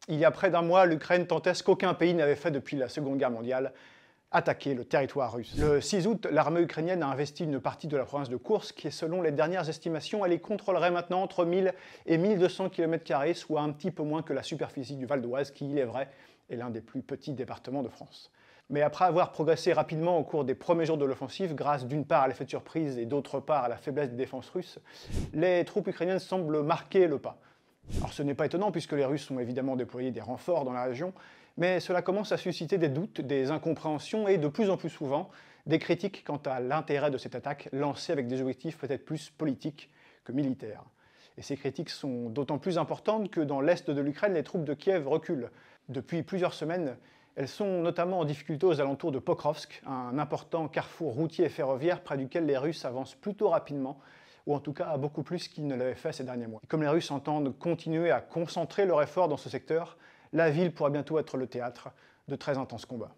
Il y a près d'un mois, l'Ukraine tentait ce qu'aucun pays n'avait fait depuis la Seconde Guerre mondiale, attaquer le territoire russe. Le 6 août, l'armée ukrainienne a investi une partie de la province de Koursk et selon les dernières estimations, elle y contrôlerait maintenant entre 1000 et 1200 km², soit un petit peu moins que la superficie du Val d'Oise, qui, il est vrai, est l'un des plus petits départements de France. Mais après avoir progressé rapidement au cours des premiers jours de l'offensive, grâce d'une part à l'effet de surprise et d'autre part à la faiblesse des défenses russes, les troupes ukrainiennes semblent marquer le pas. Alors ce n'est pas étonnant puisque les Russes ont évidemment déployé des renforts dans la région, mais cela commence à susciter des doutes, des incompréhensions et de plus en plus souvent des critiques quant à l'intérêt de cette attaque lancée avec des objectifs peut-être plus politiques que militaires. Et ces critiques sont d'autant plus importantes que dans l'est de l'Ukraine, les troupes de Kiev reculent. Depuis plusieurs semaines, elles sont notamment en difficulté aux alentours de Pokrovsk, un important carrefour routier et ferroviaire près duquel les Russes avancent plutôt rapidement, ou en tout cas beaucoup plus qu'ils ne l'avaient fait ces derniers mois. Et comme les Russes entendent continuer à concentrer leur effort dans ce secteur, la ville pourra bientôt être le théâtre de très intenses combats.